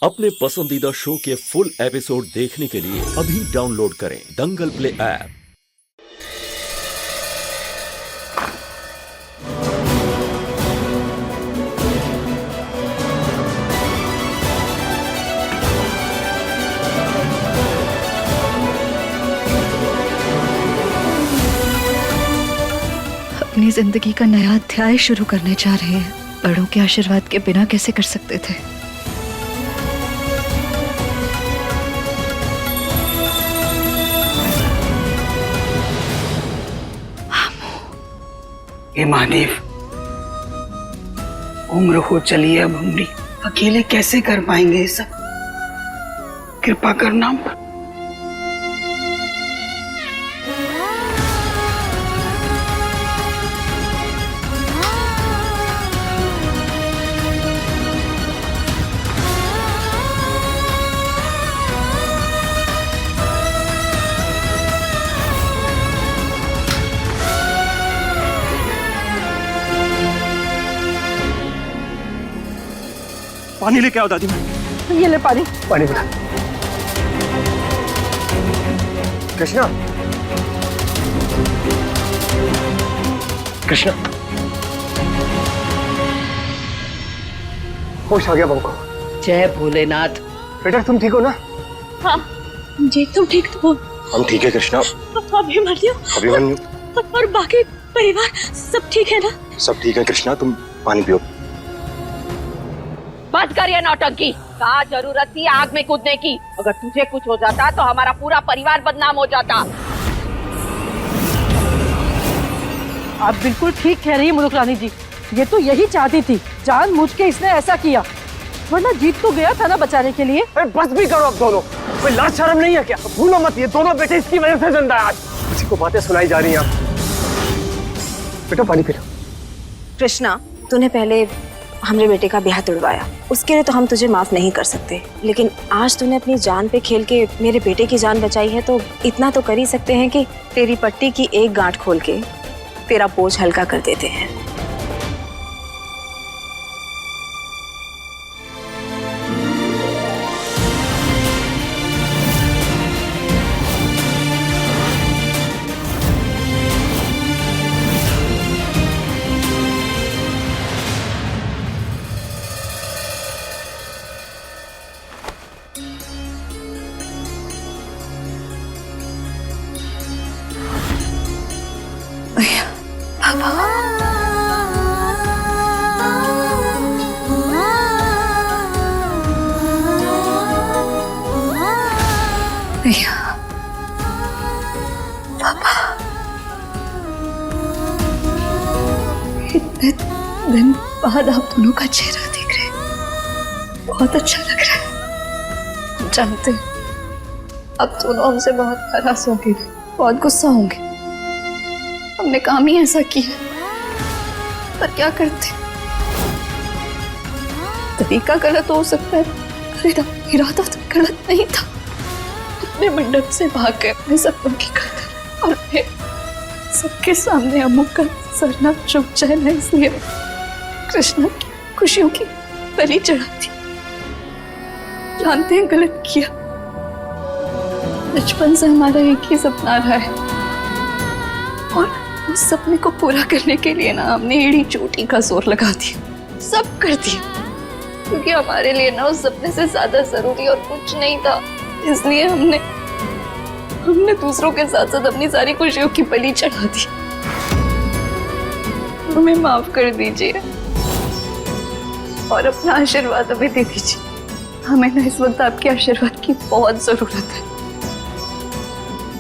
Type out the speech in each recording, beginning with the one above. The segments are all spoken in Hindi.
अपने पसंदीदा शो के फुल एपिसोड देखने के लिए अभी डाउनलोड करें दंगल प्ले ऐप। अपनी जिंदगी का नया अध्याय शुरू करने जा रहे हैं। बड़ों के आशीर्वाद के बिना कैसे कर सकते थे। हे महादेव, उम्र हो चली है अब हमारी, अकेले कैसे कर पाएंगे ये सब, कृपा करना हम पर। पानी लेके आओ दादी माँ। ये ले पानी। पानी पिला। कृष्णा, कृष्णा, होश आ गया बहू को। जय भोलेनाथ। बेटा तुम ठीक हो ना? हाँ जी, तुम ठीक तो हो? हम ठीक है कृष्णा। अभिमन्यु और बाकी परिवार सब ठीक है ना? सब ठीक है कृष्णा, तुम पानी पियो। बस कर ये नौटंकी। क्या जरूरत थी आग में कूदने की? अगर तुझे कुछ हो जाता तो हमारा पूरा परिवार बदनाम हो जाता। आप बिल्कुल ठीक कह रही है मुलुक रानी जी। ये तो यही चाहती थी, जानबूझ के इसने ऐसा किया, वरना जीत तो गया था ना बचाने के लिए। अरे बस भी करो अब दोनों, कोई लाज शर्म नहीं है क्या? भूलो मत, ये दोनों बेटे इसकी वजह से जिंदा है आज। किसी को बातें सुनाई जा रही हैं। बेटा पानी पी लो। कृष्णा, तूने पहले हमरे बेटे का ब्याह तुड़वाया, उसके लिए तो हम तुझे माफ नहीं कर सकते, लेकिन आज तूने अपनी जान पे खेल के मेरे बेटे की जान बचाई है, तो इतना तो कर ही सकते हैं कि तेरी पट्टी की एक गांठ खोल के तेरा बोझ हल्का कर देते हैं। भैया, पापा, इतने दिन बाद आप दोनों का चेहरा देख रहे हैं, बहुत अच्छा लग रहा है। हम जानते हैं अब दोनों हमसे बहुत नाराज होंगे, बहुत गुस्सा होंगे। हमने काम ही ऐसा किया, पर क्या करते? तरीका गलत हो सकता है, इरादा तो गलत नहीं था। अपने मंडप से भाग गए अपने सपनों की खातिर, और फिर सबके सामने अम्मू का सरना झुक जाए ना, इसलिए कृष्णा की खुशियों की बलि चढ़ा दी। जानते हैं गलत किया। बचपन से हमारा एक ही सपना रहा है, और उस सपने को पूरा करने के लिए ना हमने एड़ी चोटी का जोर लगा दिया, सब कर दिया, क्योंकि हमारे लिए ना उस सपने से ज्यादा जरूरी और कुछ नहीं था। इसलिए हमने दूसरों के साथ साथ अपनी सारी खुशियों की बलि चढ़ा दी। हमें माफ कर दीजिए और अपना आशीर्वाद हमें दे दीजिए। हमें ना इस वक्त आपके आशीर्वाद की बहुत जरूरत है।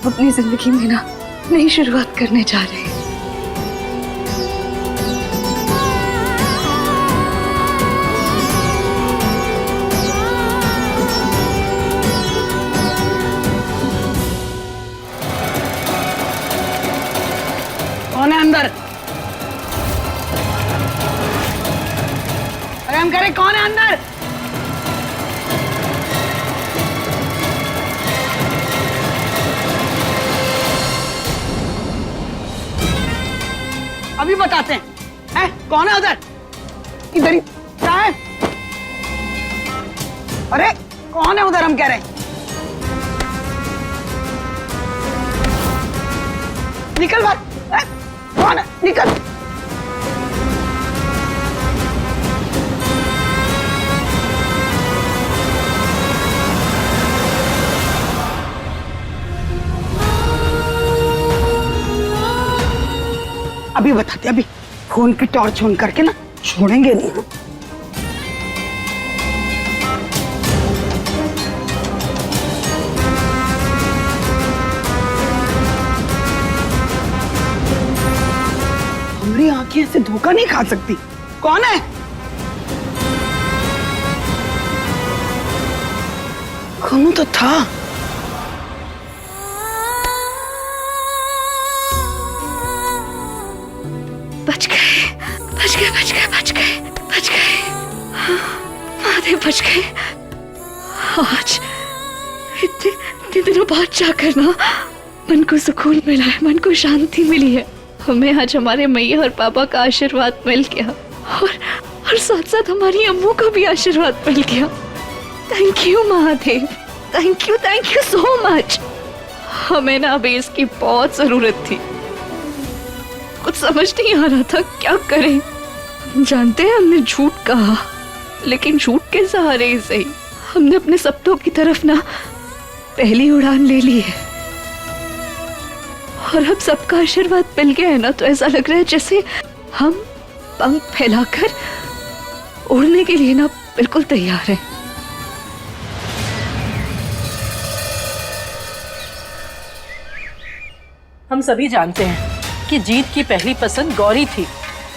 अपनी जिंदगी में ना नई शुरुआत करने जा रहे हैं। कौन है अंदर? अरे हम कह रहे कौन है अंदर? अभी बताते हैं। कौन है उधर? इधर ही क्या है? अरे कौन है उधर, हम कह रहे हैं। निकल बाहर। कौन है, निकल। अभी बताते, अभी फोन की टॉर्च ऑन करके ना छोड़ेंगे नहीं हम। हमारी आंखें ऐसे धोखा नहीं खा सकती। कौन है? कौन तो था। बच गए, बच गए, बच गए, बच गए, बच गए। महादेव बच गए। आज इतने दिनों बाद जाकर ना मन को सुकून मिला है, मन को शांति मिली है। हमें आज हमारे मैया और पापा का आशीर्वाद मिल गया और साथ साथ हमारी अम्मू का भी आशीर्वाद मिल गया। Thank you Mahadev, thank you so much. हमें ना अभी इसकी बहुत जरूरत थी। कुछ समझ नहीं आ रहा था क्या करें। हम जानते हैं हमने झूठ कहा, लेकिन झूठ के सहारे ही सही हमने अपने सपनों की तरफ ना पहली उड़ान ले ली है। और अब सबका आशीर्वाद मिल गया है ना, तो ऐसा लग रहा है जैसे हम पंख फैलाकर उड़ने के लिए ना बिल्कुल तैयार हैं। हम सभी जानते हैं कि जीत की पहली पसंद गौरी थी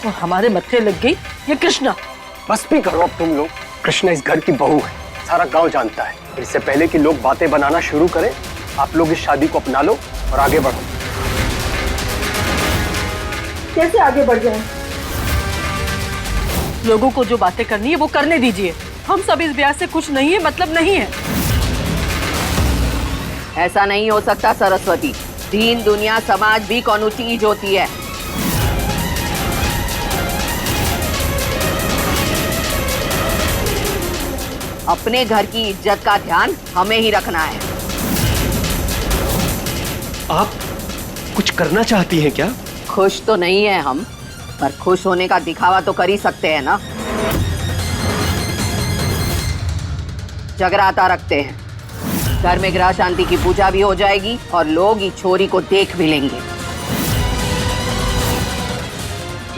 और हमारे मत्थे लग गई ये कृष्णा। बस भी करो अब तुम लोग। कृष्णा इस घर की बहू है, सारा गांव जानता है। इससे पहले कि लोग बातें बनाना शुरू करें, आप लोग इस शादी को अपना लो और आगे बढ़ो। कैसे आगे बढ़ जाएं? लोगों को जो बातें करनी है वो करने दीजिए। हम सब इस ब्याह से कुछ नहीं है, मतलब नहीं है। ऐसा नहीं हो सकता सरस्वती। दीन दुनिया समाज भी कौन चीज होती है। अपने घर की इज्जत का ध्यान हमें ही रखना है। आप कुछ करना चाहती हैं क्या? खुश तो नहीं है हम, पर खुश होने का दिखावा तो कर ही सकते हैं ना। जगराता रखते हैं, घर में ग्रह शांति की पूजा भी हो जाएगी और लोग इस छोरी को देख भी लेंगे।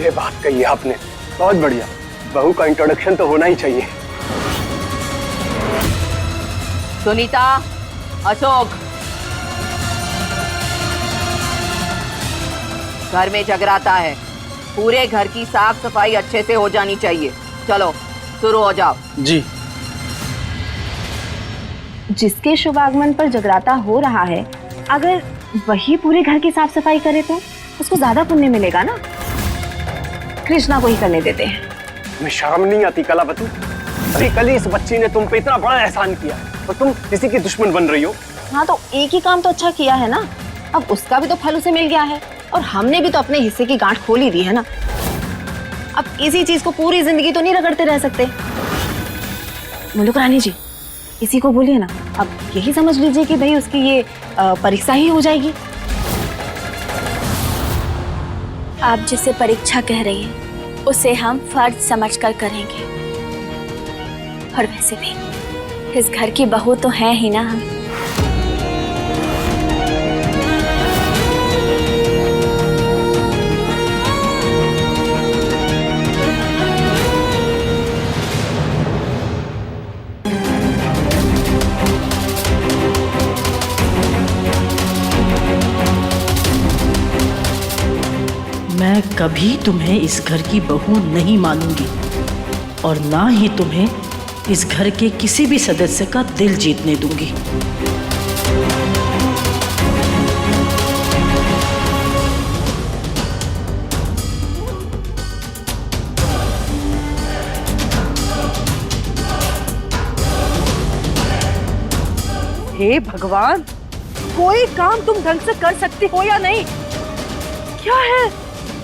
ये बात कही है आपने, बहुत बढ़िया। बहू का इंट्रोडक्शन तो होना ही चाहिए। सुनीता, अशोक, घर में जगराता है, पूरे घर की साफ सफाई अच्छे से हो जानी चाहिए। चलो शुरू हो जाओ। जी। जिसके शुभ आगमन पर जगराता हो रहा है, अगर वही पूरे घर की साफ सफाई करे तो उसको ज्यादा पुण्य मिलेगा ना। कृष्णा को ही करने देते हैं। तुम्हें शर्म नहीं आती कलावती? अभी कल ही इस बच्ची ने तुम पे इतना बड़ा एहसान किया और तुम किसी की दुश्मन बन रही हो। हाँ, तो एक ही काम तो अच्छा किया है ना, अब उसका भी तो फल उसे मिल गया है और हमने भी तो अपने हिस्से की गांठ खोल ही दी है ना। अब इसी चीज को पूरी जिंदगी तो नहीं रगड़ते रह सकते। मुलुक रानी जी, इसी को बोलिए ना। अब यही समझ लीजिए कि भाई उसकी ये परीक्षा ही हो जाएगी। आप जिसे परीक्षा कह रही हैं, उसे हम फर्ज समझकर करेंगे। और वैसे भी इस घर की बहू तो है ही ना हम। मैं कभी तुम्हें इस घर की बहू नहीं मानूंगी और ना ही तुम्हें इस घर के किसी भी सदस्य का दिल जीतने दूंगी। हे भगवान, कोई काम तुम ढंग से कर सकती हो या नहीं? क्या है,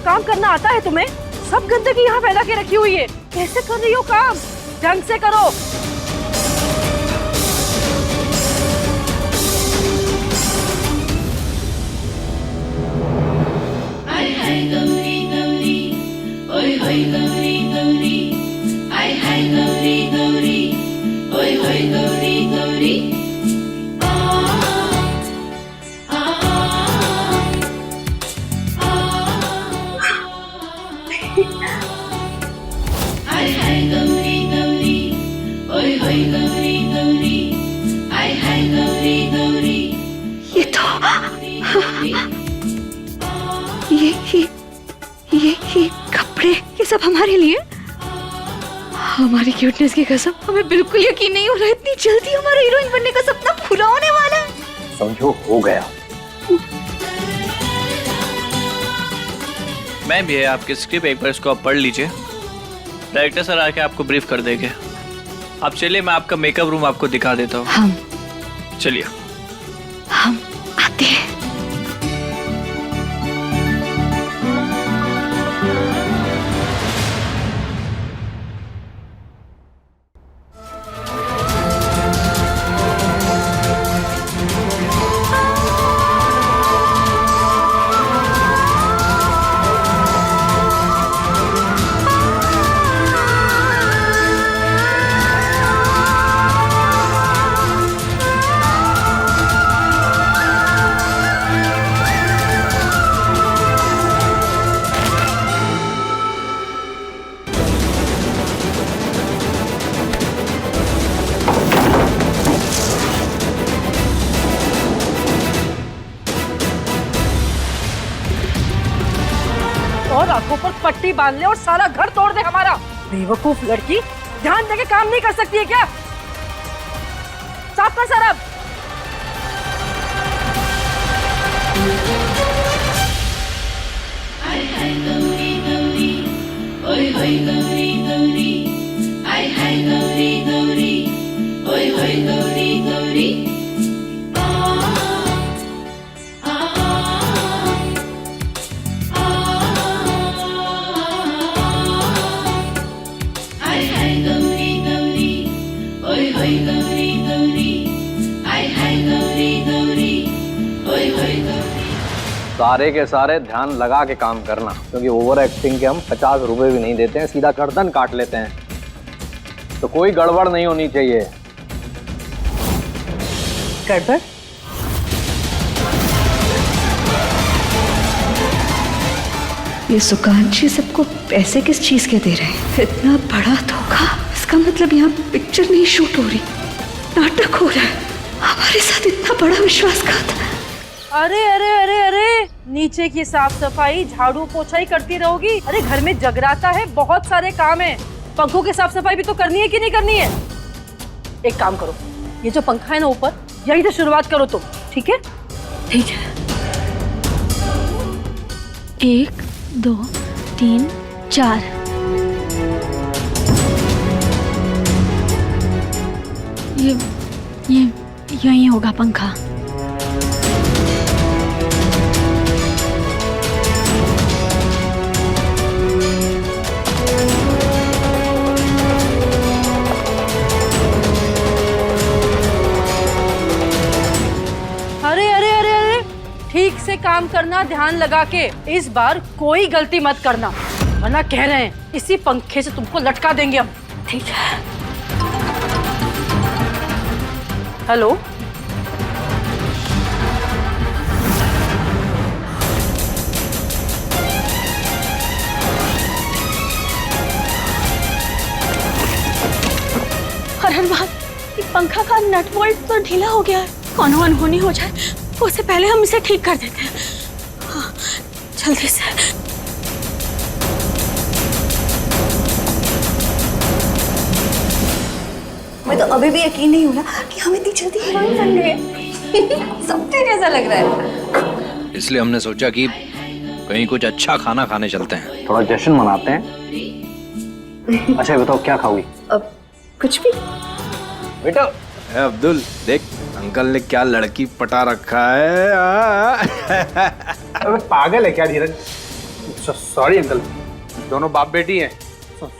काम करना आता है तुम्हें? सब गंदगी यहाँ फैला के रखी हुई है। कैसे कर रही हो काम? ढंग से करो। ये तो ये कपड़े ये सब हमारे लिए। हमारी क्यूटनेस की कसम, हमें बिल्कुल यकीन नहीं हो रहा इतनी जल्दी हमारा हीरोइन बनने का सपना पूरा होने वाला है। समझो हो गया। मैं भी है आपकी स्क्रिप्ट, एक बार इसको आप पढ़ लीजिए। डायरेक्टर सर आके आपको ब्रीफ कर देंगे। आप चलिए, मैं आपका मेकअप रूम आपको दिखा देता हूँ। हम चलिए, हम आते हैं। और आंखों पर पट्टी बांध ले और सारा घर तोड़ दे हमारा। बेवकूफ लड़की, ध्यान देके काम नहीं कर सकती है क्या? साफ कर सर अब। सारे के सारे ध्यान लगा के काम करना, क्योंकि ओवर एक्टिंग के हम 50 रुपए भी नहीं देते हैं, सीधा गर्दन काट लेते हैं। तो कोई गड़बड़ नहीं होनी चाहिए। गड़बड़? ये सुकांत जी सबको पैसे किस चीज के दे रहे हैं? इतना बड़ा धोखा। इसका मतलब यहाँ पिक्चर नहीं शूट हो रही, नाटक हो रहा है। हमारे साथ इतना बड़ा विश्वासघात। अरे अरे अरे अरे, नीचे की साफ सफाई झाड़ू पोछा ही करती रहोगी? अरे घर में जगराता है, बहुत सारे काम है। पंखों की साफ सफाई भी तो करनी है कि नहीं करनी है? एक काम करो, ये जो पंखा है ना ऊपर, यहीं से शुरुआत करो तुम, ठीक है? ठीक है। 1 2 3 4। ये यहीं होगा पंखा। ठीक से काम करना, ध्यान लगा के। इस बार कोई गलती मत करना, वरना कह रहे हैं इसी पंखे से तुमको लटका देंगे हम। ठीक है। हेलो, हर बार ये पंखा का नट बोल्ट तो ढीला हो गया है। कौन अनहोनी हो जाए उससे पहले हम इसे ठीक कर देते हैं। हाँ, जल्दी से। मैं तो अभी भी यकीन नहीं हो रहा कि हम इतनी जल्दी हीरोइन बन गए। सपने जैसा लग रहा है। इसलिए हमने सोचा कि कहीं कुछ अच्छा खाना खाने चलते हैं, थोड़ा जश्न मनाते हैं। अच्छा बताओ क्या खाओगी? अब कुछ भी। बेटा अब्दुल, देख अंकल ने क्या लड़की पटा रखा है। अबे पागल है क्या धीरज? सॉरी अंकल, दोनों बाप बेटी हैं।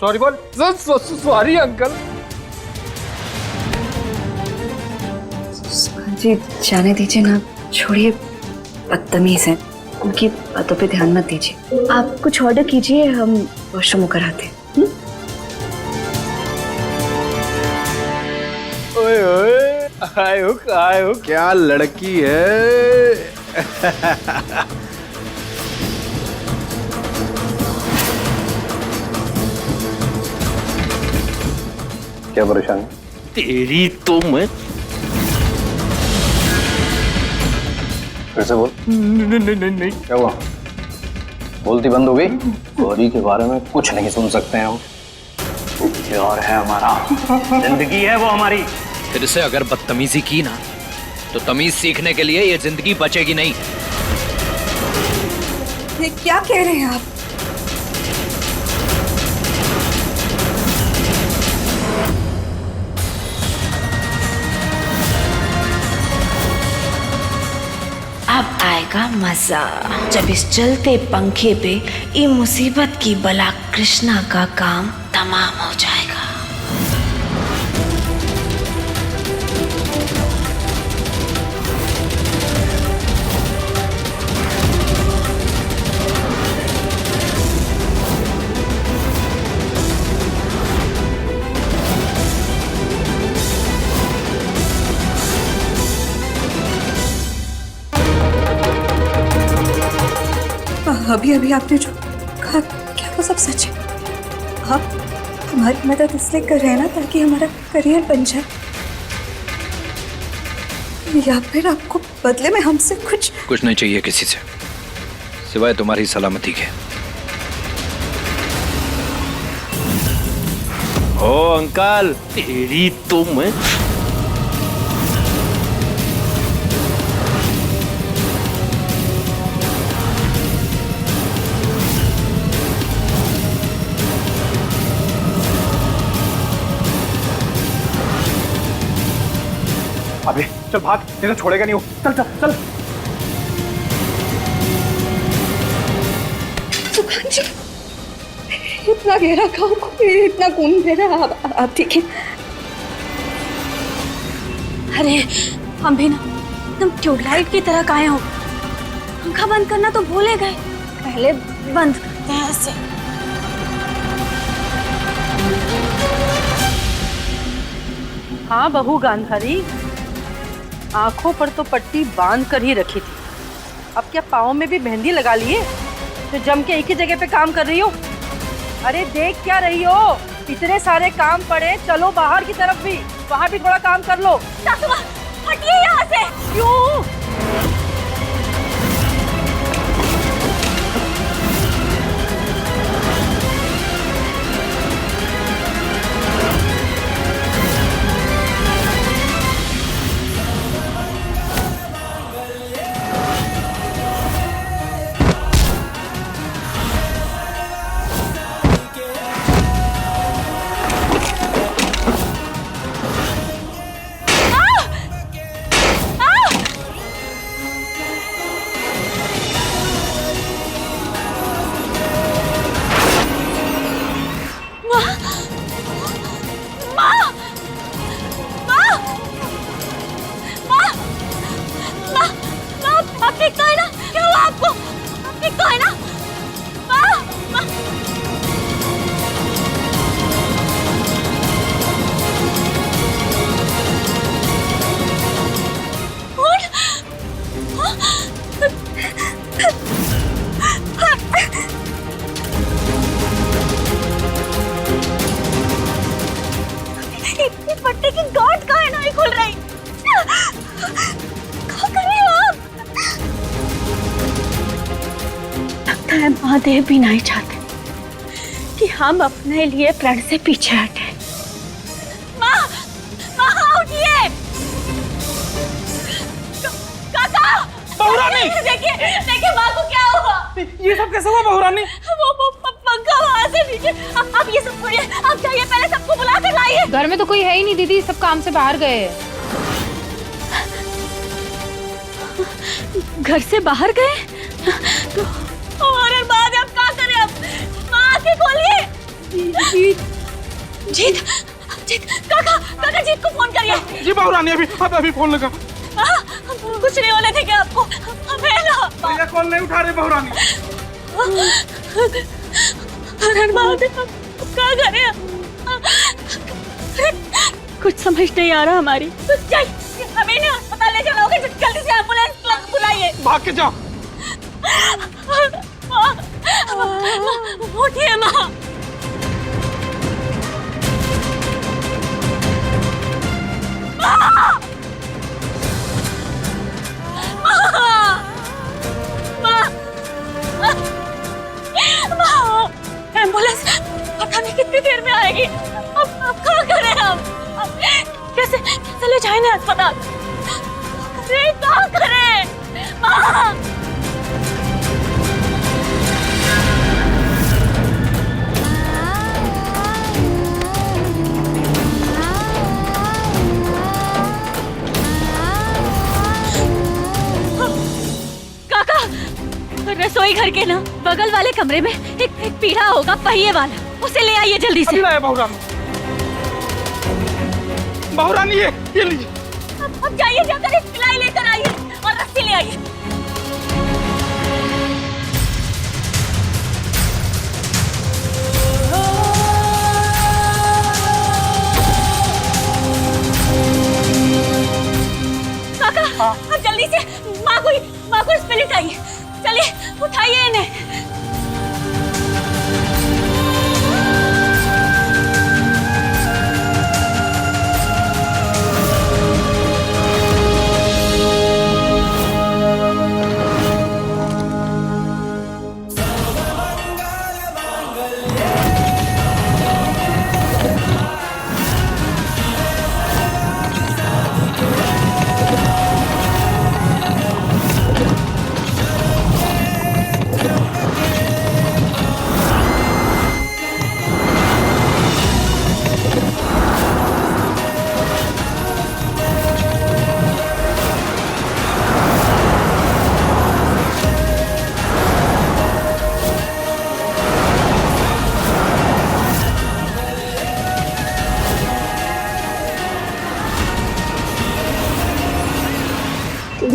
सॉरी बोल। Sorry uncle. जी जाने दीजिए ना, छोड़िए, बदतमीज है। उनकी बातों पे ध्यान मत दीजिए। आप कुछ ऑर्डर कीजिए, हम वॉशरूम होकर आते हैं। ओए ओए, आयो क्या लड़की है। क्या परेशानी? तेरी तो मैं फिर से बोल। नहीं। क्या हुआ? बोलती बंद हो गई? गौरी के बारे में कुछ नहीं सुन सकते हैं हम। प्यार है हमारा, जिंदगी है वो हमारी। फिर से अगर बदतमीजी की ना तो तमीज सीखने के लिए ये जिंदगी बचेगी नहीं। ये क्या कह रहे हैं आप? अब आएगा मजा जब इस चलते पंखे पे ये मुसीबत की बला कृष्णा का काम तमाम हो जाएगा। अभी आपने जो कहा क्या वो सब सच है? आप हमारी मदद इसलिए कर रहे हैं ना ताकि हमारा करियर बन जाए, या फिर आपको बदले में हमसे कुछ नहीं चाहिए किसी से सिवाय तुम्हारी सलामती के। ओ अंकल, तेरी तो मैं अबे चल भाग, तेरे छोड़ेगा नहीं वो। चल चल चल। सुखान जी, इतना गहरा घाव को इतना खून बह रहा है, आप ठीक है? अरे हम भी ना एकदम ट्यूबलाइट की तरह काहे हो। पंखा बंद करना तो भूले गए, पहले बंद करते हैं ऐसे। हाँ बहू गांधारी, आंखों पर तो पट्टी बांध कर ही रखी थी, अब क्या पाँव में भी मेहंदी लगा लिए तो जम के एक ही जगह पे काम कर रही हो? अरे देख क्या रही हो, इतने सारे काम पड़े, चलो बाहर की तरफ भी, वहाँ भी थोड़ा काम कर लो। हटिए यहाँ से। क्यों? पट्टी की गांठ कहाँ है, नहीं खुल रही। क्या कर रही हो आप? लगता है महादेव भी नहीं चाहते कि हम अपने लिए प्रण से पीछे हटे। माँ, माँ उठिए। काका, बहुरानी, देखिए देखिए माँ को क्या हुआ। ये सब कैसे हुआ बहुरानी? वो पंखा वहाँ से नीचे। आप ये सब करिए, आप जाइए, पहले सबको बुला कर लाइए। घर में तो कोई है ही नहीं दीदी, सब काम से बाहर गए हैं। घर से बाहर गए तो हमारे बाद अब क्या करें? अब माँ आंखें खोलिए। जीत जीत काका, काका जीत को फोन करिए। जी बहुरानी, अभी फोन लगा। कुछ नहीं होने देंगे आपको। भैया कॉल नहीं उठा रहे बहुरानी। क्या करें? कुछ समझ नहीं आ रहा हमारी। तो चल, हमें ना अस्पताल ले जाना होगा, जल्दी से एम्बुलेंस बुलाइए। भाग के जाओ। उठिए माँ। एम्बुलेंस पता नहीं कितनी देर में आएगी। अब क्या करें हम? कैसे ले जाए ना अस्पताल? क्या करें? माँ! काका, रसोई घर के ना बगल वाले कमरे में एक पीढ़ा होगा पहिए वाला, उसे ले आइए जल्दी से। अभी लाया बहुरानी। बहुरानी ये लीजिए। अब जाइए, जाकर एक सिलाई लेकर आइए और रस्सी ले आइए। काका, अब जल्दी से माँ को इस पे लिटाइए। चलिए, उठाइए इन्हें।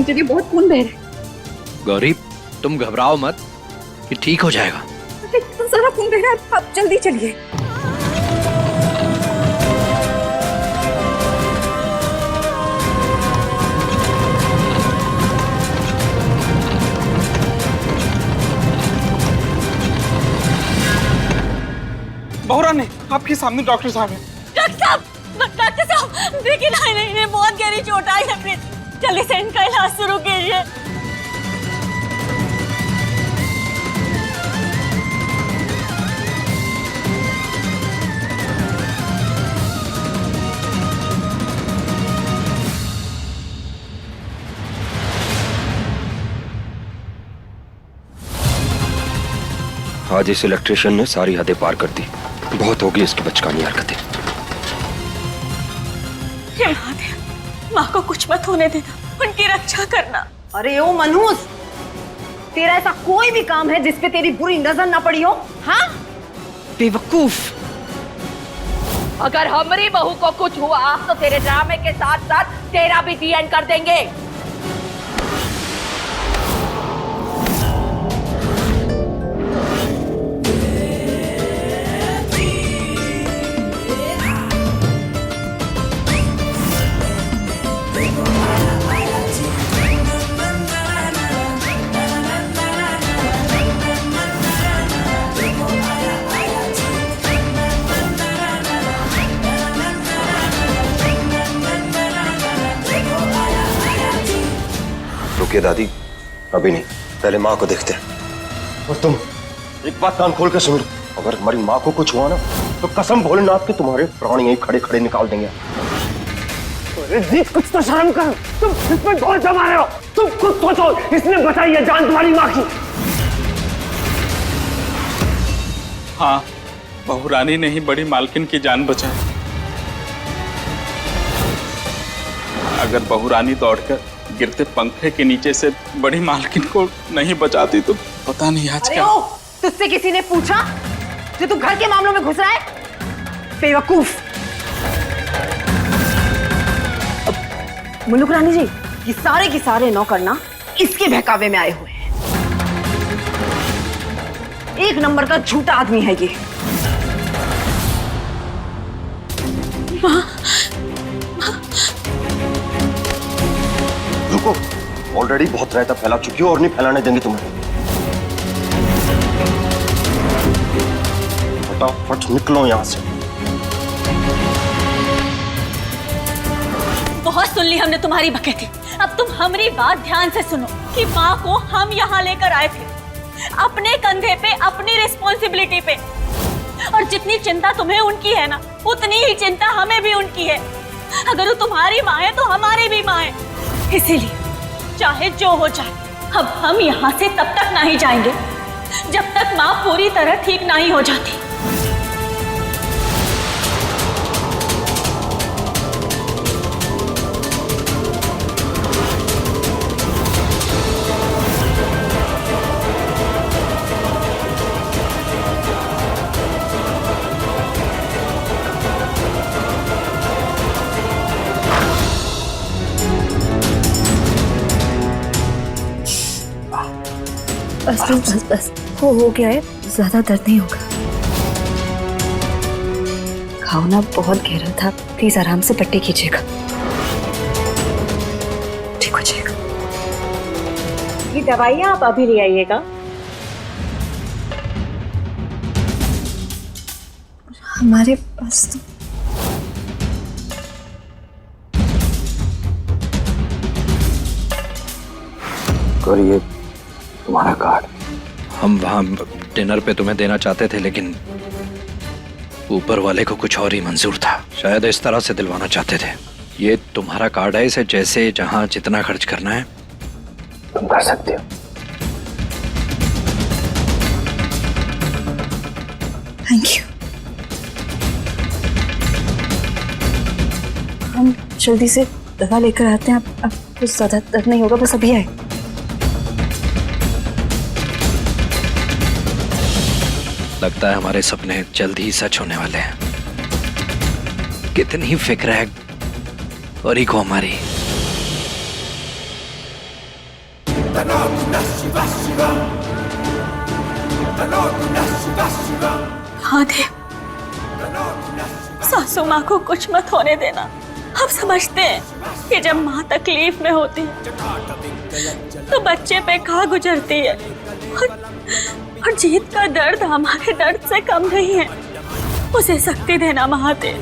चलिए, बहुत खून बह रहा है। गौरी, तुम घबराओ मत, ये ठीक हो जाएगा। सारा खून बह रहा है, आप जल्दी चलिए। बहुरानी, आपके सामने डॉक्टर साहब हैं। डॉक्टर साहब, देखिए ना, इन्हें बहुत गहरी चोट आई है। फिर जल्दी से इनका इलाज शुरू कीजिए। आज इस इलेक्ट्रिशियन ने सारी हदें पार कर दी। बहुत होगी इसकी बचकानी हरकतें। माँ को कुछ मत होने देना, उनकी रक्षा करना। अरे ओ मनहूस, तेरा ऐसा कोई भी काम है जिस पे तेरी बुरी नजर ना पड़ी हो? हाँ, बेवकूफ। अगर हमारी बहू को कुछ हुआ तो तेरे ड्रामे के साथ साथ तेरा भी दी एंड कर देंगे। रुकिए दादी, अभी नहीं, पहले माँ को देखते हैं। और तुम एक बात कान खोल के सुन लो, अगर हमारी माँ को कुछ हुआ ना तो कसम भोलेनाथ के तुम्हारे प्राण यहीं खड़े खड़े निकाल देंगे। अरे जी, कुछ तो शर्म कर। तुम इसमें दोष जमा रहे हो। तुम खुद सोचो, इसने बचाई है जान तुम्हारी माँ की। हाँ, बहुरानी ने ही बड़ी मालकिन की जान बचाई। अगर बहुरानी दौड़कर गिरते पंखे के नीचे से बड़ी मालकिन को नहीं बचाती तो पता नहीं आज क्या। तुझसे किसी ने पूछा जो तू घर के मामलों में घुस रहा है? बेवकूफ। मुलुक रानी जी, ये सारे के सारे नौकर ना इसके बहकावे में आए हुए हैं। एक नंबर का झूठा आदमी है ये। देखो, ऑलरेडी बहुत रायता फैला चुकी हो और नहीं फैलाने देंगे तुम्हें। फटाफट निकलो यहाँ से। बहुत सुन ली हमने तुम्हारी बकैती। अब तुम हमारी बात ध्यान से सुनो कि माँ को हम यहाँ लेकर आए थे अपने कंधे पे, अपनी रिस्पॉन्सिबिलिटी पे। और जितनी चिंता तुम्हें उनकी है ना, उतनी ही चिंता हमें भी उनकी है। अगर वो तुम्हारी माँ है तो हमारी भी माँ है। इसीलिए चाहे जो हो जाए, अब हम यहाँ से तब तक नहीं जाएंगे जब तक माँ पूरी तरह ठीक नहीं हो जाती। बस हो गया है, ज्यादा दर्द नहीं होगा। घाव ना बहुत गहरा था, प्लीज आराम से पट्टी कीजिएगा, ठीक हो जाएगा। ये दवाइयाँ आप अभी ले आइएगा। हमारे पास तो और ये तुम्हारा कार्ड। हम वहाँ डिनर पे तुम्हें देना चाहते थे, लेकिन ऊपर वाले को कुछ और ही मंजूर था। शायद इस तरह से दिलवाना चाहते थे। ये तुम्हारा कार्ड है, इसे जैसे जहाँ जितना खर्च करना है तुम कर सकते हो। Thank you. हम जल्दी से दवा लेकर आते हैं। अब कुछ ज्यादा दर्द नहीं होगा, बस अभी आए। लगता है हमारे सपने जल्द ही सच होने वाले हैं। कितनी फिक्र है और को हमारी। महादेव, सासू माँ को कुछ मत होने देना। हम समझते हैं कि जब माँ तकलीफ में होती है तो बच्चे पे कहाँ गुजरती है, और जीत का दर्द हमारे दर्द से कम नहीं है। उसे शक्ति देना Mahadev.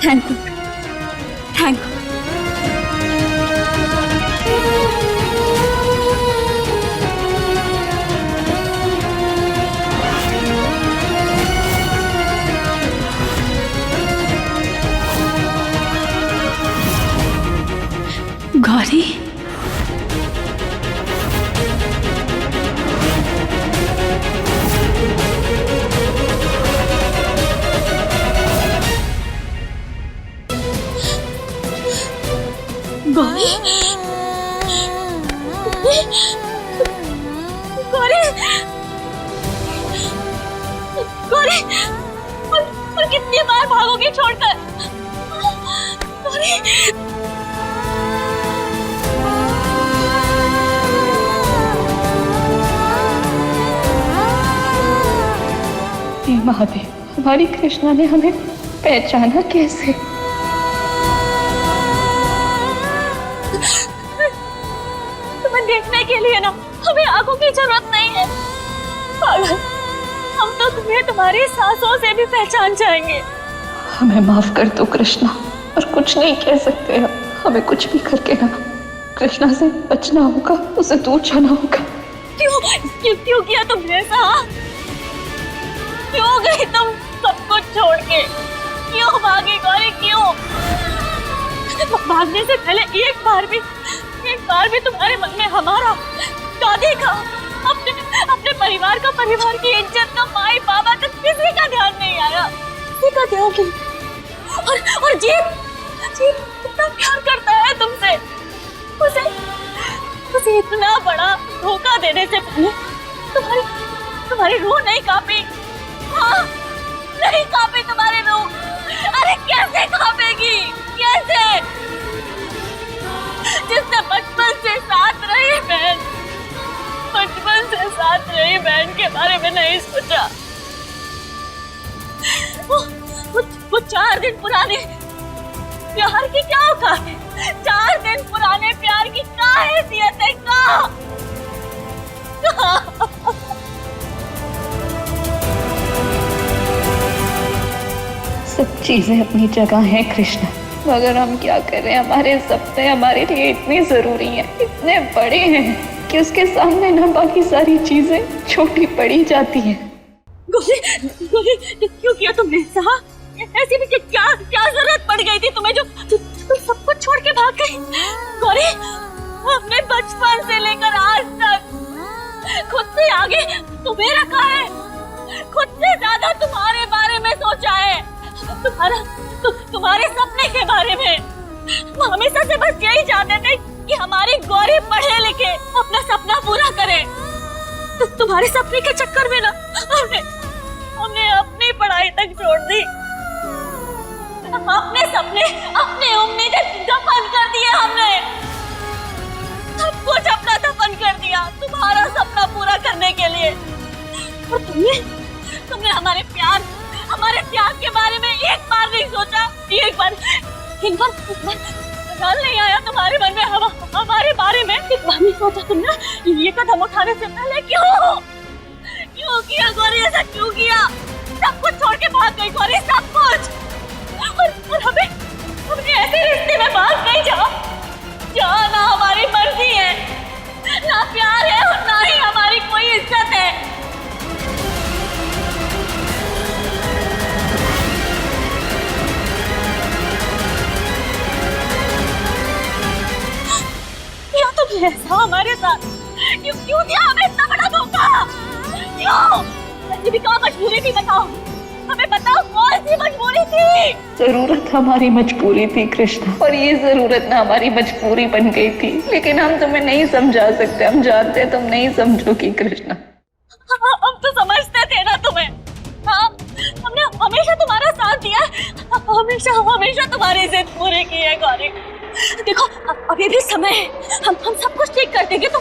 Thank you, thank you. Gauri, Gauri, Gauri, Gauri, और कितनी बार भागोगी छोड़कर? गौरी, हे महादेव, हमारी कृष्णा ने हमें पहचाना कैसे? तुम्हें देखने के लिए ना हमें आंखों की जरूरत नहीं है पागल। हम तो तुम्हें तुम्हारी सांसों से भी पहचान जाएंगे। हमें माफ कर दो कृष्णा, और कुछ नहीं कह सकते हम। हमें कुछ भी करके ना कृष्णा से बचना होगा, उसे दूर जाना होगा। क्यों क्यों क्यों किया तुमने ऐसा? क्यों गई तुम सब कुछ छोड़ के? क्यों भागी गौरी, क्यों? भागने से पहले एक बार भी तुम्हारे मन में हमारा, दादी का, अपने परिवार का, परिवार की इज्जत का, माई बाबा तक किसी का ध्यान नहीं आया, किसी का ध्यान नहीं। और जीत कितना प्यार करता है तुमसे, उसे इतना बड़ा धोखा देने से पहले तुम्हारी रूह नहीं कांपी? हाँ, नहीं कांपी तुम्हारी रूह? अरे कैसे कांपेगी, कैसे? जिसने बचपन से साथ रही बहन के बारे में नहीं सोचा। वो 4 दिन पुराने प्यार की क्या औकात है? 4 दिन पुराने प्यार की क्या हैसियत है? सब चीजें अपनी जगह हैं कृष्णा, मगर हम क्या करें? हमारे सपने हमारे लिए इतनी जरूरी हैं, इतने बड़े हैं कि उसके सामने ना बाकी सारी चीजें छोटी पड़ी जाती हैं। गोरी, क्यों किया तुमने? ऐसी भी क्या जरूरत पड़ गई थी तुम्हें जो तुम सब कुछ छोड़ के भाग गई? गौरी, हमने बचपन से लेकर आज तक खुद से आगे तुम्हें रखा है, खुद से ज्यादा तुम्हारे बारे में सोचा है, तुम्हारे सपने के बारे में। हम हमेशा से बस यही चाहते थे कि हमारी गौरी पढ़े लिखे अपना सपना पूरा करे। तो तुम्हारे सपने के चक्कर में ना हमने अपनी पढ़ाई तक छोड़ दी, अपने सपने, अपने उम्मीदें दफन कर दिए हमने, सब कुछ अपना दफन कर दिया तुम्हारा सपना पूरा करने के लिए। और तुमने हमारे प्यार के बारे में एक बार नहीं सोचा? एक बार ख्याल नहीं आया तुम्हारे मन में हमारे बारे में? एक बार नहीं सोचा तुमने ये कदम उठाने से पहले? क्यों किया गौरी, ऐसा क्यों किया? सब कुछ छोड़ के भाग गई गौरी, सब कुछ। और हमें ऐसे रिश्ते में भाग गई जहाँ ना हमारी मर्जी है, ना प्यार है, और ना ही हमारी कोई इज्जत है। क्यों तुमने ऐसा हमारे साथ? क्यों दिया हमें इतना बड़ा धोखा? क्यों? ऐसी भी क्या मजबूरी थी, बताओ हमें, बताओ कौन सी मजबूरी थी? जरूरत हमारी मजबूरी थी कृष्णा, और ये जरूरत ना हमारी मजबूरी बन गई थी, लेकिन हम तुम्हें नहीं समझा सकते। हम जानते तुम नहीं समझोगी कृष्णा। हम तो समझते थे ना तुम्हें। हाँ, हमने हमेशा तुम्हारा साथ दिया, हमेशा तुम्हारी जिद पूरी की है गौरी। देखो अभी भी समय है, हम सब कुछ ठीक कर देंगे। तो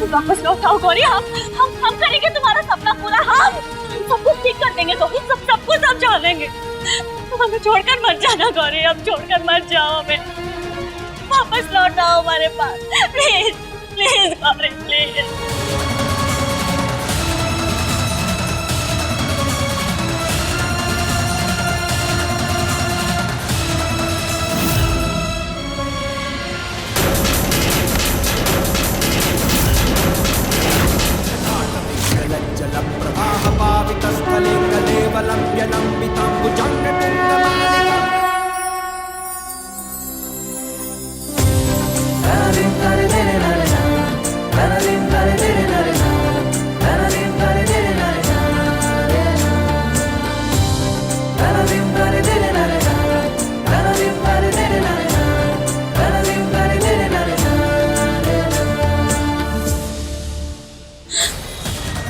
वापस लौट आओ गौरी, हम करेंगे तुम्हारा सपना पूरा। हम सब कुछ ठीक कर देंगे गौरी, सब कुछ हम जान लेंगे। हमें छोड़कर मत जाना गौरी, अब छोड़कर मत जाओ हमें, वापस लौट आओ हमारे पास, प्लीज प्लीज गौरी, प्लीज।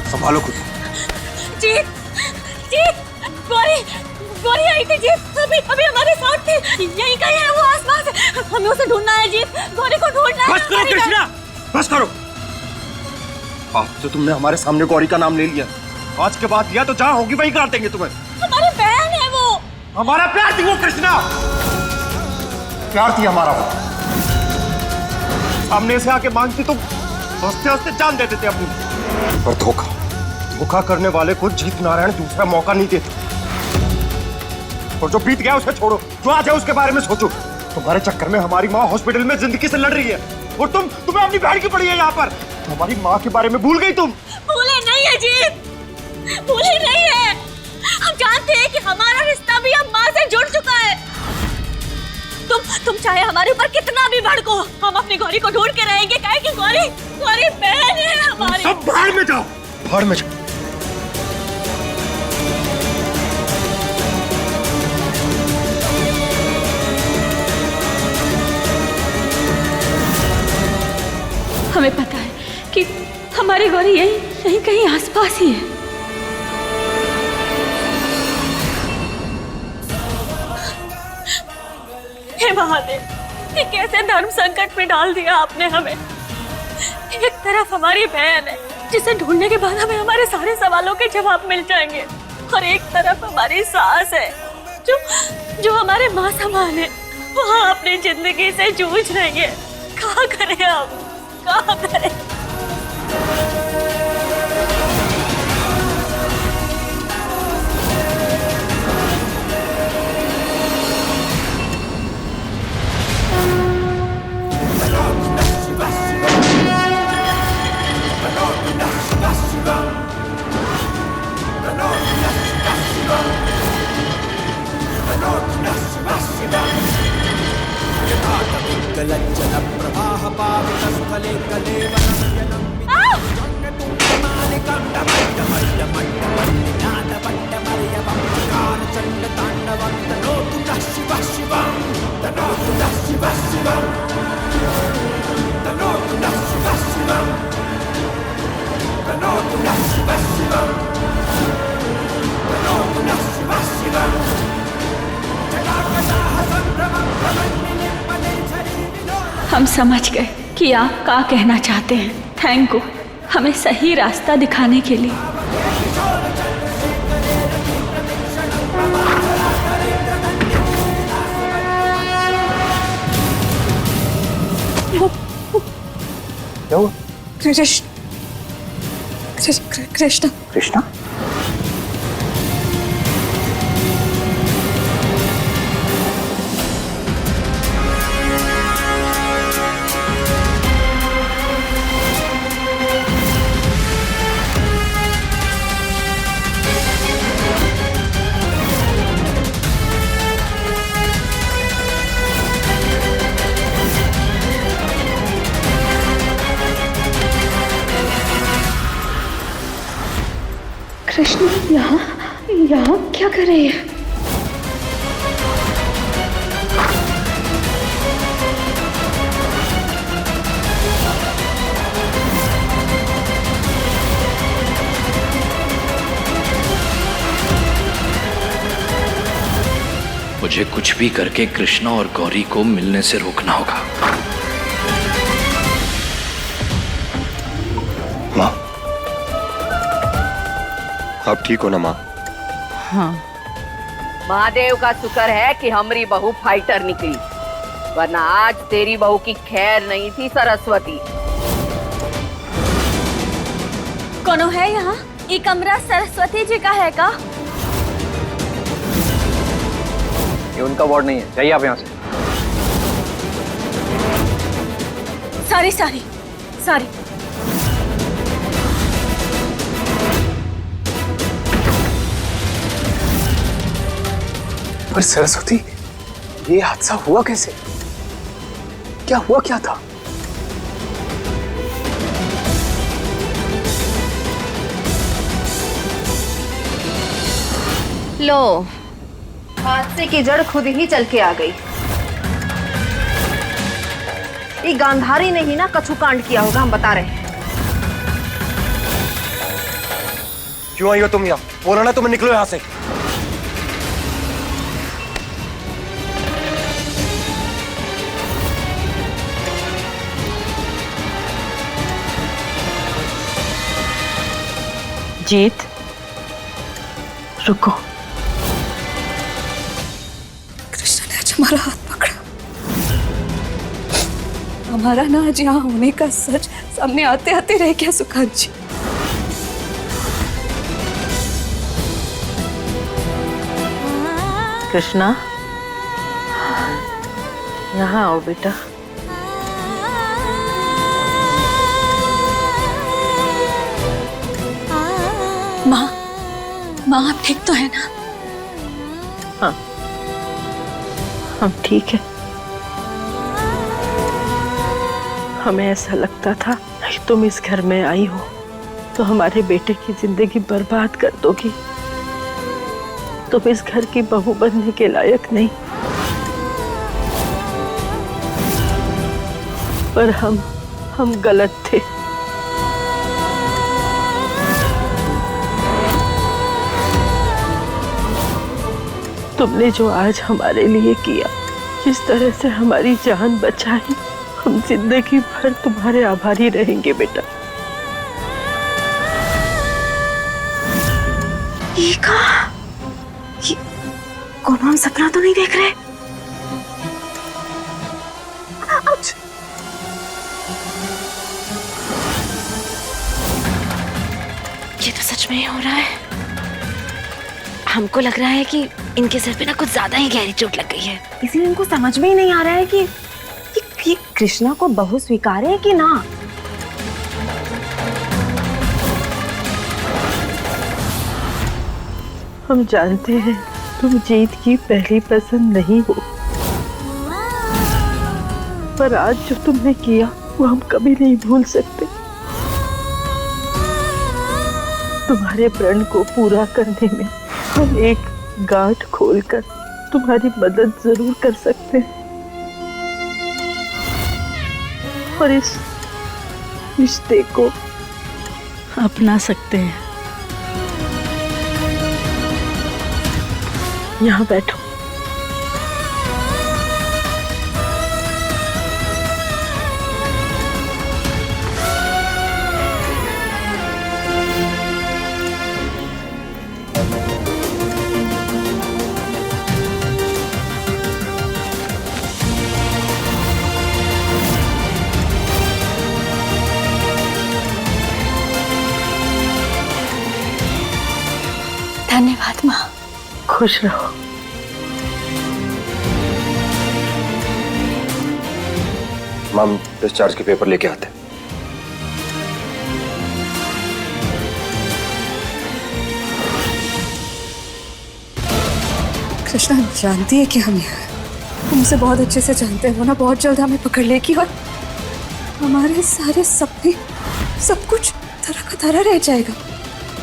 संभालो खुद। जीत गौरी आई थी जीत, अभी हमारे साथ थी, यहीं कहीं है वो, आसपास है, हमें उसे ढूंढना है जीत, गौरी को ढूंढना है। बस करो कृष्णा, बस करो। आज तो तुमने हमारे सामने गौरी का नाम ले लिया, आज के बाद लिया तो जहाँ होगी वहीं काट देंगे तुम्हें। हमारी बहन है वो, हमारा प्यार थी वो कृष्णा, प्यार थी हमारा वो। सामने से आके मांगती तो हंसते हंसते जान देते थे अपनी, पर धोखा करने वाले को जीत नारायण दूसरा मौका नहीं देते। और जो बीत गया उसे छोड़ो, जो आज है उसके बारे में सोचो। तुम्हारे चक्कर में हमारी माँ हॉस्पिटल में जिंदगी से लड़ रही है, और तुम्हें अपनी बहन की पड़ी है यहाँ पर। हमारी माँ के बारे में भूल गई तुम? भूले नहीं है जीत, भूले नहीं है, जानते हैं कि हमारा रिश्ता भी अब माँ से जुड़ चुका है। तुम चाहे हमारे ऊपर कितना भी भड़को, हम अपनी गौरी को ढूंढ के रहेंगे। काहे कि गौरी बहन है हमारी। सब बाहर में जाओ, बाहर में जाओ। हमें पता है कि हमारी गौरी यहीं कहीं आसपास ही है। हे महादेव, ये कैसे धर्म संकट में डाल दिया आपने हमें। एक तरफ हमारी बहन है जिसे ढूंढने के बाद हमें हमारे सारे सवालों के जवाब मिल जाएंगे, और एक तरफ हमारी सास है जो हमारे माँ समान है। वहाँ अपनी जिंदगी से जूझ रही है। क्या करें हम, क्या करें? हम समझ गए कि आप क्या कहना चाहते हैं। थैंक यू हमें सही रास्ता दिखाने के लिए। क्या हुआ? कृष्णा कृष्णा? कृष्ण यहाँ क्या कर रही है? मुझे कुछ भी करके कृष्णा और गौरी को मिलने से रोकना होगा। माँ, आप ठीक हो ना माँ? हाँ, महादेव का शुक्र है कि हमारी बहू फाइटर निकली, वरना आज तेरी बहू की खैर नहीं थी सरस्वती। कौन है यहाँ? ये कमरा सरस्वती जी का है का? ये उनका वार्ड नहीं है, जाइए आप यहाँ से। सॉरी। पर सरस्वती, ये हादसा हुआ कैसे? क्या हुआ, क्या था? लो, हादसे की जड़ खुद ही चल के आ गई। ये गांधारी ने ही ना कछु कांड किया होगा, हम बता रहे हैं। क्यों आई हो तुम यहाँ? बोलो ना, तुम निकलो यहाँ से। जीत, रुको। कृष्ण ने आज हमारा हाथ पकड़ा। हमारा ना आज यहाँ होने का सच सामने आते आते रह गया सुखान जी। कृष्णा, यहाँ आओ बेटा। माँ आप ठीक तो है ना? हाँ, हम ठीक है। हमें ऐसा लगता था कि तुम इस घर में आई हो तो हमारे बेटे की जिंदगी बर्बाद कर दोगी। तुम इस घर की बहू बनने के लायक नहीं। पर हम गलत थे। तुमने जो आज हमारे लिए किया, जिस तरह से हमारी जान बचाई, हम जिंदगी भर तुम्हारे आभारी रहेंगे बेटा। ये कौन, हम सपना तो नहीं देख रहे? ये तो सच में ही हो रहा है। हमको लग रहा है कि इनके सिर पे ना कुछ ज्यादा ही गहरी चोट लग गई है, इसीलिए इनको समझ में ही नहीं आ रहा है कि कृष्णा को बहू स्वीकारे कि ना। हम जानते हैं तुम जीत की पहली पसंद नहीं हो, पर आज जो तुमने किया वो हम कभी नहीं भूल सकते। तुम्हारे प्रण को पूरा करने में हम एक गांठ खोलकर तुम्हारी मदद जरूर कर सकते हैं, और इस रिश्ते को अपना सकते हैं। यहाँ बैठो। धन्यवाद माँ। खुश रहो। माम डिस्चार्ज के पेपर लेके आते। कृष्णा जानती है कि हम तुमसे बहुत अच्छे से जानते हैं, वो ना बहुत जल्द हमें पकड़ लेगी और हमारे सारे सपने सब कुछ तरह का तरह रह जाएगा।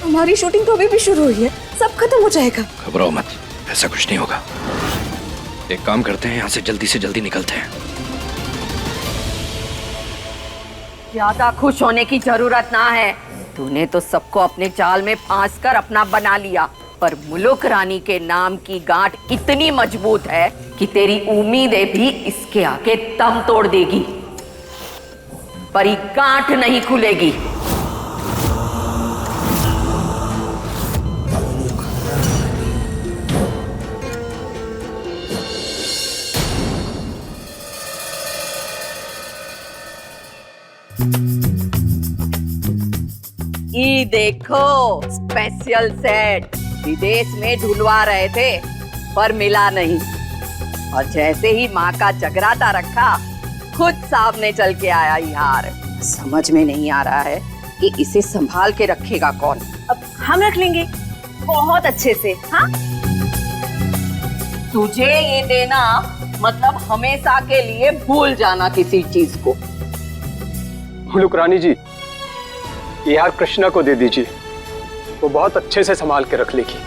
हमारी शूटिंग तो अभी भी शुरू हुई है, सब खत्म हो जाएगा। घबराओ मत, ऐसा कुछ नहीं होगा। एक काम करते हैं, यहाँ से जल्दी निकलते हैं। ज्यादा खुश होने की जरूरत ना है। तूने तो सबको अपने जाल में फांस कर अपना बना लिया, पर मुलुक रानी के नाम की गांठ इतनी मजबूत है कि तेरी उम्मीदें भी इसके आगे दम तोड़ देगी, पर ये गांठ नहीं खुलेगी। ये देखो स्पेशल सेट, विदेश में ढूंढवा रहे थे पर मिला नहीं, और जैसे ही माँ का जगराता रखा खुद सामने चल के आया यार। समझ में नहीं आ रहा है कि इसे संभाल के रखेगा कौन। अब हम रख लेंगे बहुत अच्छे से। हाँ, तुझे ये देना मतलब हमेशा के लिए भूल जाना किसी चीज को। मुलुक रानी जी, ये हार कृष्णा को दे दीजिए, वो बहुत अच्छे से संभाल के रख लेगी।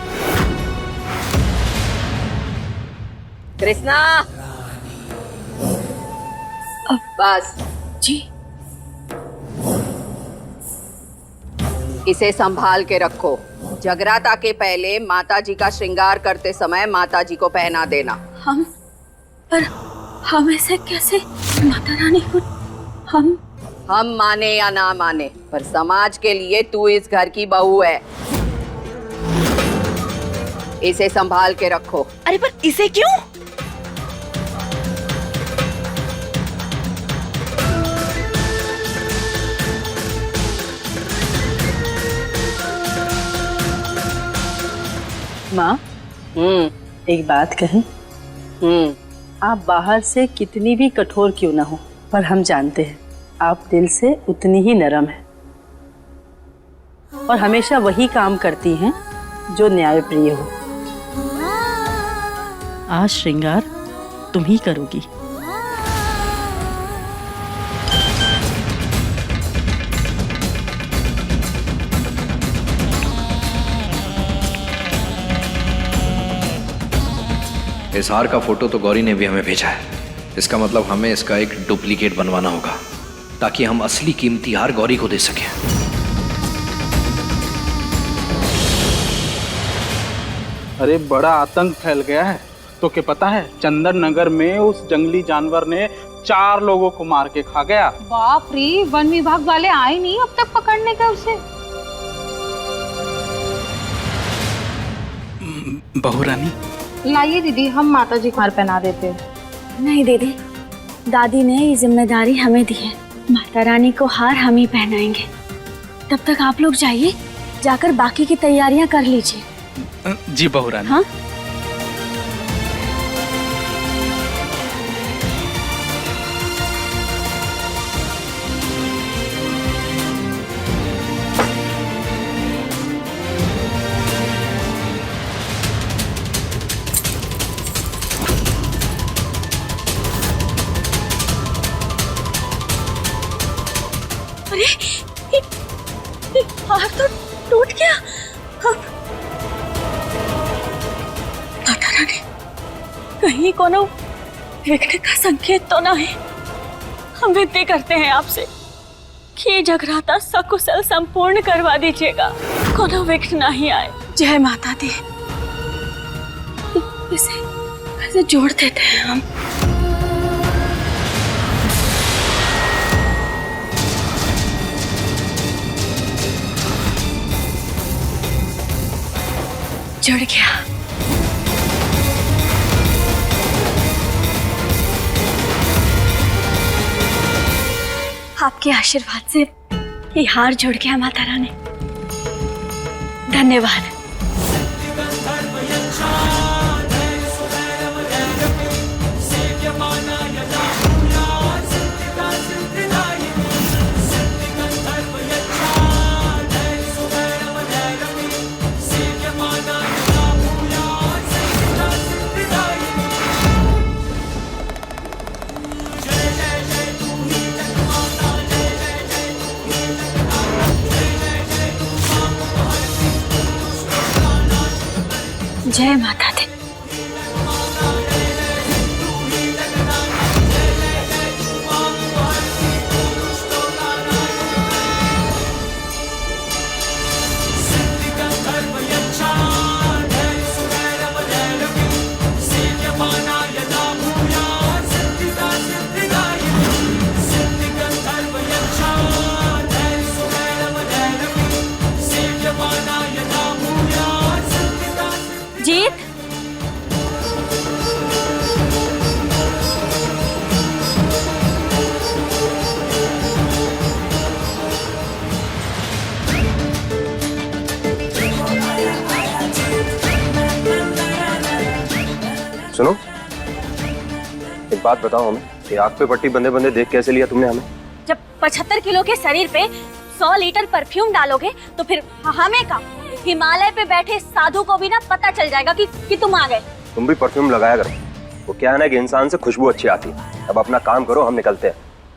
कृष्णा, बस जी, इसे संभाल के रखो। जगराता के पहले माता जी का श्रृंगार करते समय माता जी को पहना देना। हम ऐसे कैसे माता रानी को? हम माने या ना माने, पर समाज के लिए तू इस घर की बहू है, इसे संभाल के रखो। अरे पर इसे क्यों? माँ, एक बात कहें? आप बाहर से कितनी भी कठोर क्यों ना हो, पर हम जानते हैं आप दिल से उतनी ही नरम हैं और हमेशा वही काम करती हैं जो न्यायप्रिय हो। आज श्रृंगार तुम ही करोगी। इस हार का फोटो तो गौरी ने भी हमें भेजा है। इसका मतलब हमें इसका एक डुप्लीकेट बनवाना होगा ताकि हम असली कीमती हार गौरी को दे सकें। अरे बड़ा आतंक फैल गया है। तो क्या पता है, चंदन नगर में उस जंगली जानवर ने 4 लोगों को मार के खा गया। बाप रे, वन विभाग वाले आए नहीं अब तक पकड़ने का उसे। बहू रानी, लाइए दीदी, हम माता जी को हार पहना देते हैं। नहीं दीदी, दादी ने ये जिम्मेदारी हमें दी है। माता रानी को हार हम ही पहनाएंगे। तब तक आप लोग जाइए, जाकर बाकी की तैयारियां कर लीजिए। जी बहू रानी। हाँ? अरे ये हार तो टूट गया। अब माता रानी, कहीं कोनो विघ्न का संकेत तो ना है। हम विनती करते हैं आपसे कि ये जगराता सकुशल संपूर्ण करवा दीजिएगा, कोनो विघ्न नहीं आए। जय माता दी। इसे जोड़ देते हैं हम। जुड़ गया। आपके आशीर्वाद से ये हार जुड़ गया माता रानी। धन्यवाद। जय माता दी। जीत, सुनो, एक बात बताओ हमें, कि आग पे पट्टी बंदे बंदे देख कैसे लिया तुमने हमें? जब 75 किलो के शरीर पे 100 लीटर परफ्यूम डालोगे तो फिर हमें का हिमालय पे बैठे साधु को भी ना पता चल जाएगा कि तुम आ गए। तुम भी परफ्यूम लगाया करो। वो क्या है ना कि इंसान से खुशबू अच्छी आती है। अब अपना काम करो, हम निकलते हैं।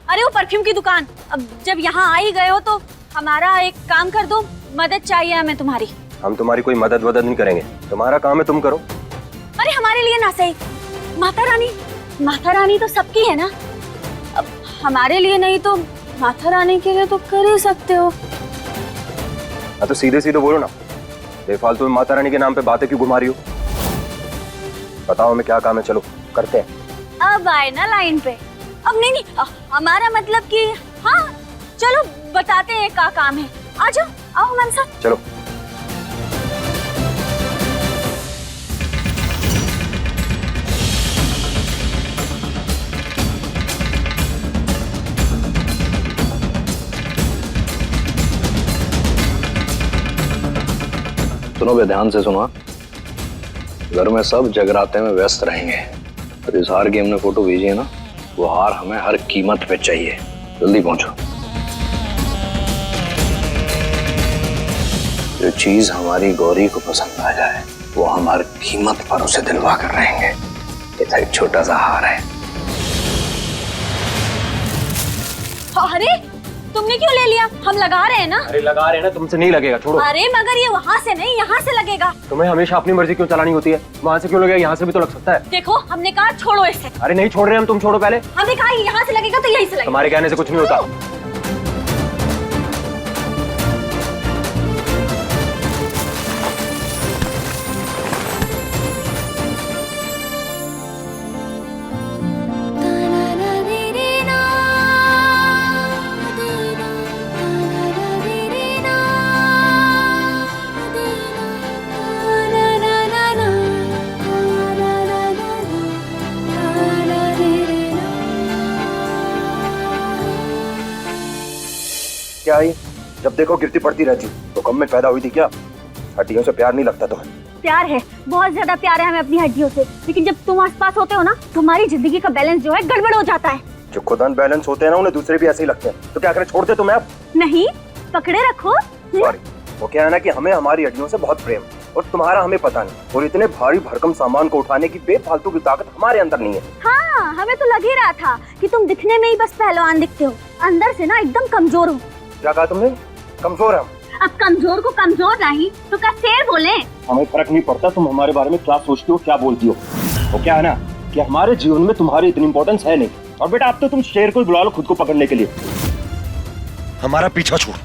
अरे वो परफ्यूम की दुकान, अब जब यहाँ आ ही गए हो तो हमारा एक काम कर दो, मदद चाहिए हमें तुम्हारी। हम तुम्हारी कोई मदद वदद नहीं करेंगे, तुम्हारा काम है तुम करो। अरे हमारे लिए ना सही, माता रानी तो सबकी है ना। अब हमारे लिए नहीं तो माता रानी के लिए तो कर ही सकते हो। हाँ तो सीधे सीधे बोलो ना, बेफालतू में माता रानी के नाम पे बातें क्यों घुमा रही हो? बताओ हमें क्या काम है, चलो करते हैं। अब आए ना लाइन पे। अब नहीं हमारा मतलब कि हाँ चलो बताते हैं क्या काम है। आ जाओ, आओ हमारे साथ। चलो। सुनो बे, ध्यान से सुनो। घर में सब जगराते में व्यस्त रहेंगे और इस हार की हमने फोटो भेजी है ना, वो हार हमें हर कीमत पे चाहिए। जल्दी पहुंचो। जो चीज हमारी गौरी को पसंद आ जाए वो हम हर कीमत पर उसे दिलवा कर रहेंगे। ये तो एक छोटा सा हार है। अरे तुमने क्यों ले लिया? हम लगा रहे हैं ना। अरे लगा रहे हैं ना, तुमसे नहीं लगेगा, छोड़ो। अरे मगर ये वहाँ से नहीं यहाँ से लगेगा। तुम्हें हमेशा अपनी मर्जी क्यों चलानी होती है? वहाँ से क्यों लगेगा, यहाँ से भी तो लग सकता है। देखो हमने कहा छोड़ो इसे। अरे नहीं छोड़ रहे हम, तुम छोड़ो पहले। हमने कहा यहाँ से लगेगा तो यहीं से लगेगा। तुम्हारे कहने से कुछ नहीं होता। क्या आई? जब देखो गिरती पड़ती रहती, तो कम में पैदा हुई थी क्या? हड्डियों से प्यार नहीं लगता तुम्हें? प्यार है, बहुत ज्यादा प्यार है हमें अपनी हड्डियों से, लेकिन जब तुम आसपास होते हो ना, तुम्हारी जिंदगी का बैलेंस जो है गड़बड़ हो जाता है। जो खुद अनबैलेंस होते हैं ना, उन्हें दूसरे भी ऐसे ही लगते हैं। तो क्या करें, छोड़ दे तुम्हें अब? नहीं, पकड़े रखो। सॉरी, वो क्या है ना कि हमें हमारी हड्डियों से बहुत प्रेम, और तुम्हारा हमें पता नहीं। और इतने भारी भरकम सामान को उठाने की बेफालतू की ताकत हमारे अंदर नहीं है। हाँ, हमें तो लग ही रहा था कि तुम दिखने में ही बस पहलवान दिखते हो, अंदर से ना एकदम कमजोर हो। क्या कहा तुमने? कमजोर है हम? अब कमजोर को कमजोर नहीं तो क्या शेर बोले? हमें फर्क नहीं पड़ता तुम हमारे बारे में क्या सोचती हो, क्या बोलती हो। वो क्या है ना कि हमारे जीवन में तुम्हारी इतनी इंपॉर्टेंस है नहीं। और बेटा अब तो तुम शेर को बुला लो खुद को पकड़ने के लिए। हमारा पीछा छोड़।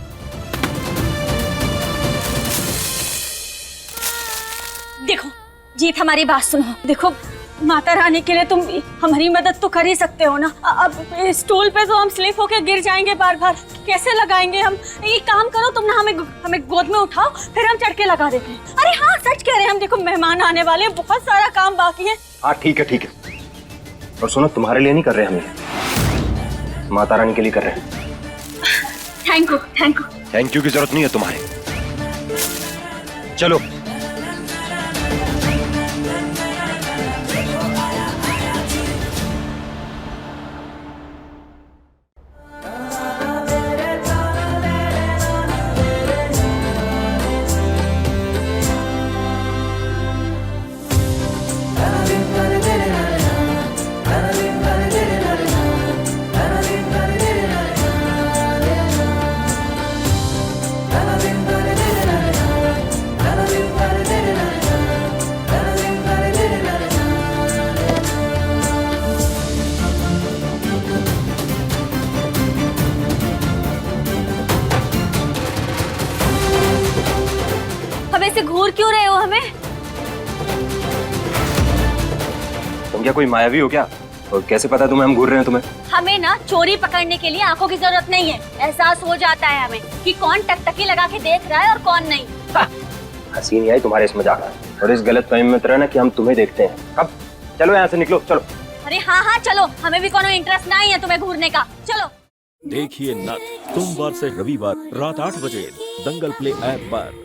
देखो जीत, हमारी बात सुनो। देखो माता रानी के लिए तुम हमारी मदद तो कर ही सकते हो ना। अब स्टूल पे तो हम स्लिप होके गिर जाएंगे बार बार, कैसे लगाएंगे हम? ये काम करो तुम ना, हमें गोद में उठाओ, फिर हम चढ़ के लगा देते हैं। अरे हाँ सच कह रहे हैं हम, देखो मेहमान आने वाले हैं, बहुत सारा काम बाकी है। हाँ ठीक है ठीक है। और सुनो, तुम्हारे लिए नहीं कर रहे हम ये, माता रानी के लिए कर रहे हैं। Thank you thank you. Thank you की जरूरत नहीं है तुम्हारे। चलो ऐसे घूर क्यों रहे हो हमें? तुम क्या कोई मायावी हो क्या? और कैसे पता तुम्हें हम घूर रहे हैं तुम्हें? हमें ना चोरी पकड़ने के लिए आंखों की जरूरत नहीं है, एहसास हो जाता है हमें कि कौन टकटकी लगा के देख रहा है और कौन नहीं। हंसी नहीं आई तुम्हारे इस मजाक और इस गलत फहमी में रहना कि हम तुम्हें देखते हैं। अब चलो यहाँ से निकलो, चलो। अरे हाँ हाँ चलो, हमें भी कोनो इंटरेस्ट नहीं है तुम्हें घूरने का, चलो। देखिए नथ सोमवार से रविवार रात 8 बजे दंगल प्ले ऐप पर।